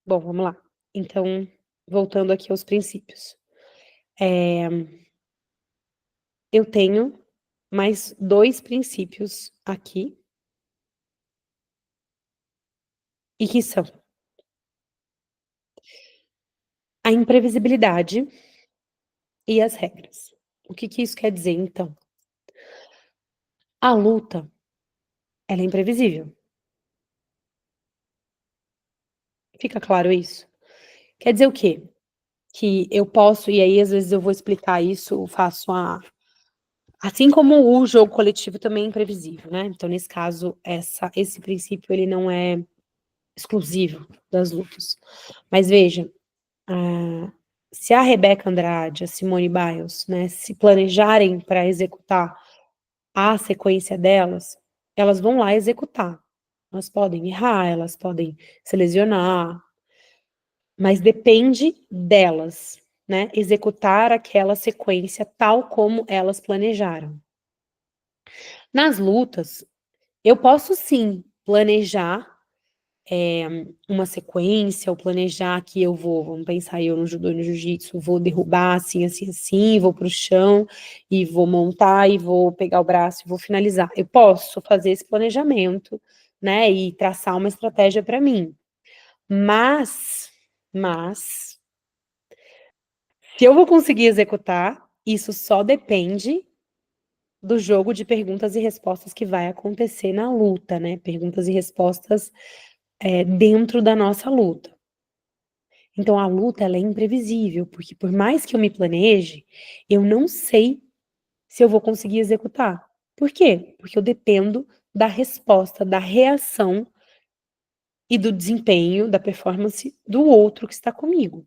Bom, vamos lá. Então, voltando aqui aos princípios. Eh, eu tenho mais 2 princípios aqui, e que são a imprevisibilidade e as regras. O que que isso quer dizer, então? A luta, ela é imprevisível. Fica claro isso? Quer dizer o quê? Que eu posso e aí às vezes eu vou explicar isso, faço a assim como o jogo coletivo também é imprevisível, né, então nesse caso esse princípio ele não é exclusivo das lutas. Mas veja, ah, se a Rebeca Andrade, a Simone Biles, né, se planejarem para executar a sequência delas, elas vão lá executar. Elas podem errar, elas podem se lesionar, mas depende delas, né, executar aquela sequência tal como elas planejaram. Nas lutas, eu posso sim planejar, uma sequência ou planejar que eu vou vamos pensar eu no judô e no jiu-jitsu, vou derrubar assim, assim, assim, vou para o chão e vou montar e vou pegar o braço e vou finalizar. Eu posso fazer esse planejamento, né, e traçar uma estratégia para mim. Mas se eu vou conseguir executar, isso só depende do jogo de perguntas e respostas que vai acontecer na luta, né, perguntas e respostas, dentro da nossa luta. Então a luta ela é imprevisível, porque por mais que eu me planeje, eu não sei se eu vou conseguir executar. Por quê? Porque eu dependo da resposta, da reação e do desempenho, da performance do outro que está comigo.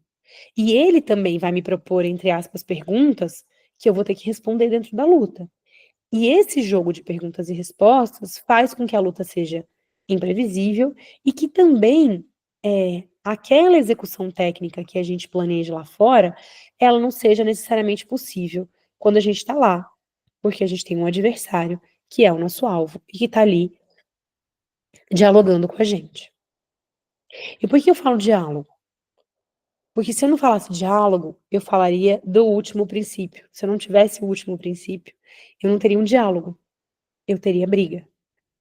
E ele também vai me propor, entre aspas, perguntas que eu vou ter que responder dentro da luta. E esse jogo de perguntas e respostas faz com que a luta seja imprevisível e que também, aquela execução técnica que a gente planeja lá fora, ela não seja necessariamente possível quando a gente está lá, porque a gente tem um adversário que é o nosso alvo e que está ali dialogando com a gente. E por que eu falo diálogo? Porque se eu não falasse diálogo, eu falaria do último princípio. Se eu não tivesse o último princípio, eu não teria um diálogo, eu teria briga.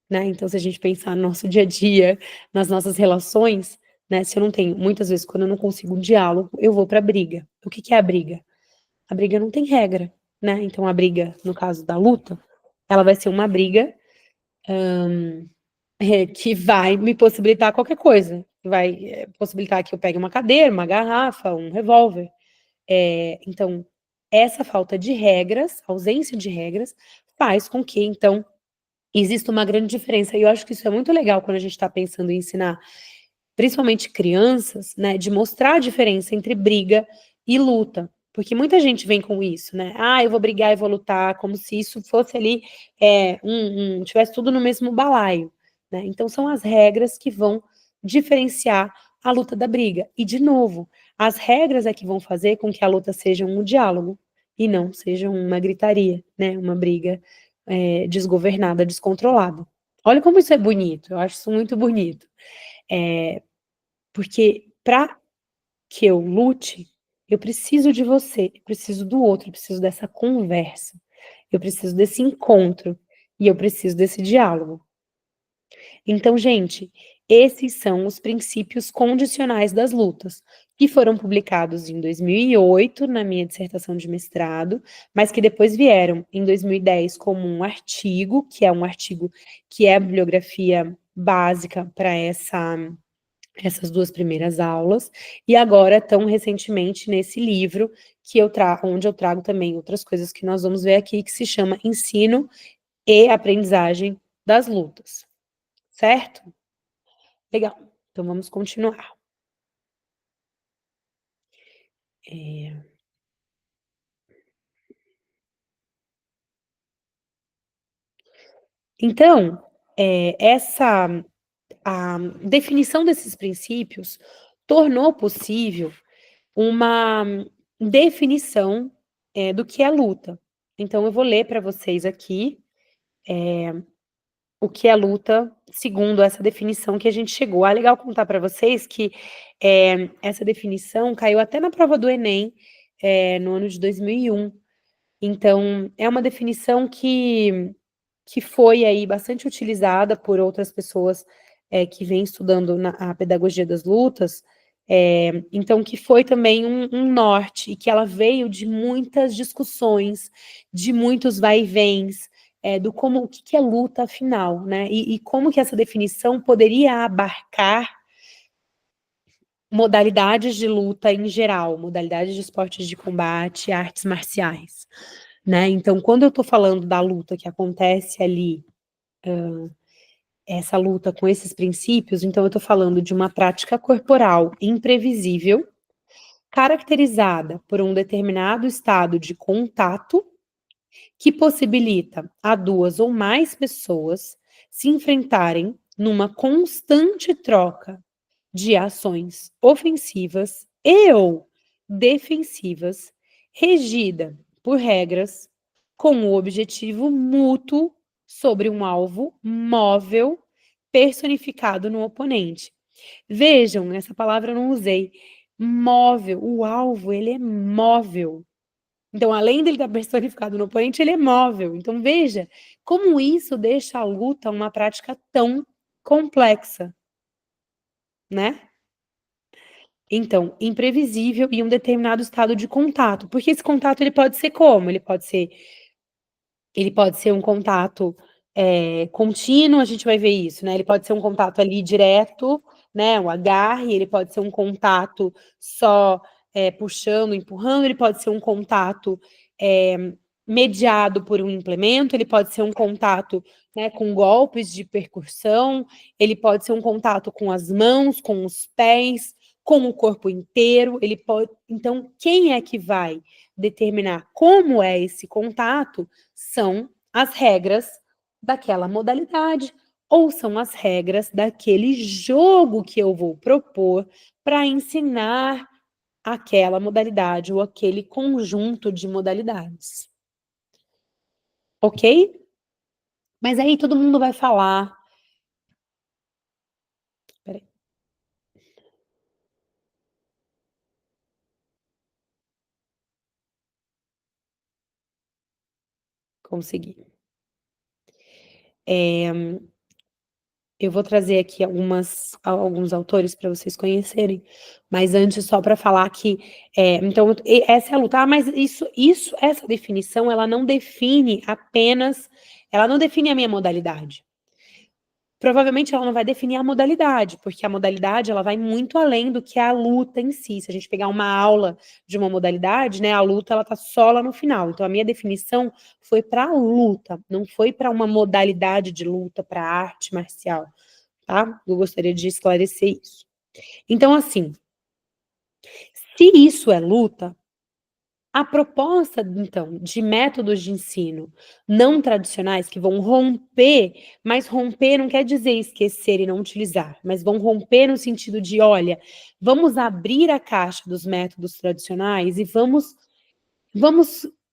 Né, então se a gente pensar no nosso dia a dia, nas nossas relações, né, se eu não tenho muitas vezes quando eu não consigo um diálogo, eu vou pra briga. O que que é a briga? A briga não tem regra, né, então a briga, no caso da luta, ela vai ser uma briga, que vai me possibilitar qualquer coisa, que vai, possibilitar que eu pegue uma cadeira, uma garrafa, um revólver. Então, essa falta de regras, ausência de regras, faz com que então existe uma grande diferença, e eu acho que isso é muito legal quando a gente está pensando em ensinar, principalmente crianças, né, de mostrar a diferença entre briga e luta, porque muita gente vem com isso, né, "Ah, eu vou brigar e vou lutar", como se isso fosse ali, tivesse tudo no mesmo balaio, né, então são as regras que vão diferenciar a luta da briga. E de novo, as regras é que vão fazer com que a luta seja um diálogo, e não seja uma gritaria, né, uma briga desgovernada, descontrolada. Olha como isso é bonito, eu acho isso muito bonito. Porque para que eu lute, eu preciso de você, eu preciso do outro, eu preciso dessa conversa, eu preciso desse encontro e eu preciso desse diálogo. Então, gente, esses são os princípios condicionais das lutas, que foram publicados em 2008 na minha dissertação de mestrado, mas que depois vieram em 2010 como um artigo, que é um artigo que é a bibliografia básica para essas 2 primeiras aulas, e agora tão recentemente nesse livro que onde eu trago também outras coisas que nós vamos ver aqui, que se chama Ensino e Aprendizagem das Lutas, certo? Legal, então vamos continuar. Eh, então, essa a definição desses princípios tornou possível uma definição, do que é luta. Então eu vou ler para vocês aqui, o que é luta segundo essa definição que a gente chegou. É legal contar para vocês que, essa definição caiu até na prova do Enem, no ano de 2001. Então, é uma definição que foi aí bastante utilizada por outras pessoas, que vêm estudando a pedagogia das lutas, então que foi também um norte, e que ela veio de muitas discussões, de muitos vai e vens, do como o que que é luta afinal, né, e como que essa definição poderia abarcar modalidades de luta em geral, modalidades de esportes de combate, artes marciais, né. Então quando eu estou falando da luta que acontece ali, essa luta com esses princípios, então eu estou falando de uma prática corporal imprevisível, caracterizada por um determinado estado de contato, que possibilita a 2 ou mais pessoas se enfrentarem numa constante troca de ações ofensivas e ou defensivas, regida por regras com o objetivo mútuo sobre um alvo móvel personificado no oponente. Vejam, essa palavra eu não usei. Móvel, o alvo, ele é móvel. Então, além dele estar personificado no oponente, ele é móvel. Então, veja como isso deixa a luta uma prática tão complexa, né? Então, imprevisível e um determinado estado de contato, porque esse contato ele pode ser como? Ele pode ser um contato, contínuo, a gente vai ver isso, né, ele pode ser um contato ali direto, né, o agarre, ele pode ser um contato só, puxando, empurrando, ele pode ser um contato, mediado por um implemento, ele pode ser um contato, né, com golpes de percussão, ele pode ser um contato com as mãos, com os pés, com o corpo inteiro, ele pode então quem é que vai determinar como é esse contato são as regras daquela modalidade, ou são as regras daquele jogo que eu vou propor para ensinar aquela modalidade ou aquele conjunto de modalidades. Ok? Mas aí todo mundo vai falar. Espera aí, consegui. Eu vou trazer aqui alguns autores para vocês conhecerem, mas antes só para falar que, então essa é a luta. Ah, mas essa definição ela não define apenas, ela não define a minha modalidade. Provavelmente ela não vai definir a modalidade, porque a modalidade ela vai muito além do que é a luta em si. Se a gente pegar uma aula de uma modalidade, né, a luta ela tá só lá no final. Então a minha definição foi para a luta, não foi para uma modalidade de luta, para arte marcial, tá? Eu gostaria de esclarecer isso. Então, assim, se isso é luta, a proposta, então, de métodos de ensino não tradicionais que vão romper, mas romper não quer dizer esquecer e não utilizar, mas vão romper no sentido de, olha, vamos abrir a caixa dos métodos tradicionais e vamos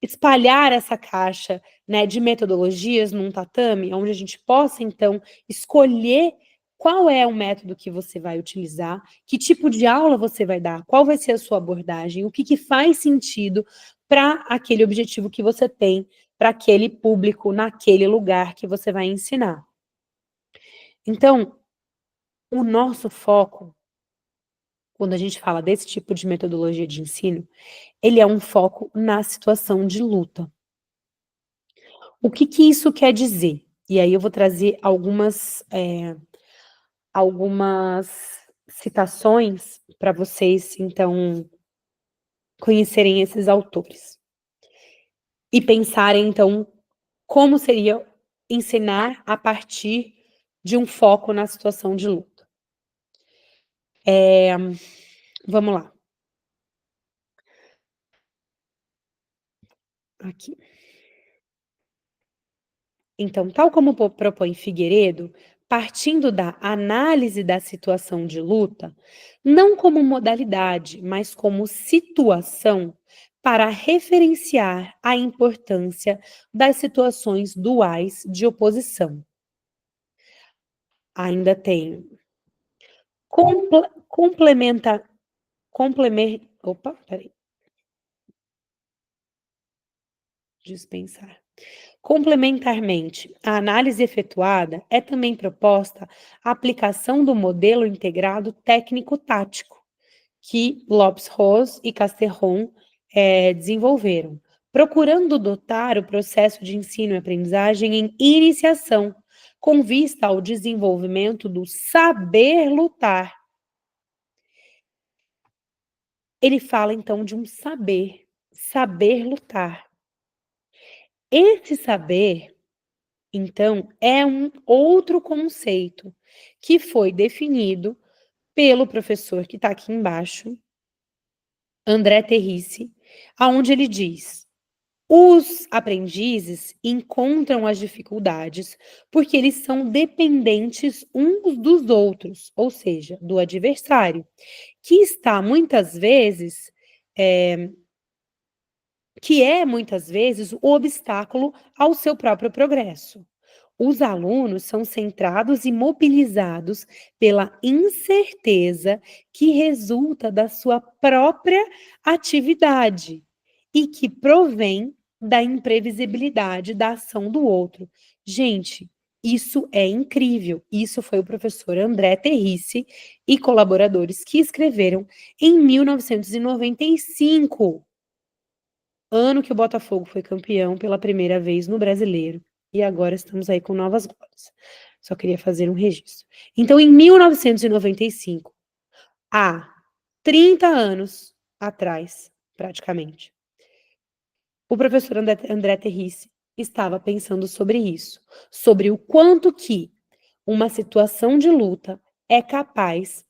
espalhar essa caixa, né, de metodologias num tatame, onde a gente possa, então, escolher qual é o método que você vai utilizar, que tipo de aula você vai dar, qual vai ser a sua abordagem, o que que faz sentido para aquele objetivo que você tem, para aquele público, naquele lugar que você vai ensinar. Então, o nosso foco, quando a gente fala desse tipo de metodologia de ensino, ele é um foco na situação de luta. O que que isso quer dizer? E aí eu vou trazer algumas citações para vocês, então, conhecerem esses autores. E pensarem, então, como seria ensinar a partir de um foco na situação de luta. Vamos lá, aqui. Então, tal como propõe Figueiredo, partindo da análise da situação de luta, não como modalidade, mas como situação, para referenciar a importância das situações duais de oposição. Ainda tem complementa, opa, peraí, dispensar. Complementarmente, a análise efetuada é também proposta a aplicação do modelo integrado técnico-tático, que Lopes-Rose e Casterron desenvolveram, procurando dotar o processo de ensino e aprendizagem em iniciação, com vista ao desenvolvimento do saber lutar. Ele fala então de um saber lutar. Esse saber, então, é um outro conceito que foi definido pelo professor que está aqui embaixo, André Terrisse, aonde ele diz: os aprendizes encontram as dificuldades porque eles são dependentes uns dos outros, ou seja, do adversário, que está muitas vezes, que é muitas vezes o obstáculo ao seu próprio progresso. Os alunos são centrados e mobilizados pela incerteza que resulta da sua própria atividade e que provém da imprevisibilidade da ação do outro. Gente, isso é incrível. Isso foi o professor André Terrisse e colaboradores que escreveram em 1995, ano que o Botafogo foi campeão pela primeira vez no Brasileiro. E agora estamos aí com novas glórias. Só queria fazer um registro. Então, em 1995, há 30 anos atrás, praticamente, o professor André Terrisse estava pensando sobre isso, sobre o quanto que uma situação de luta é capaz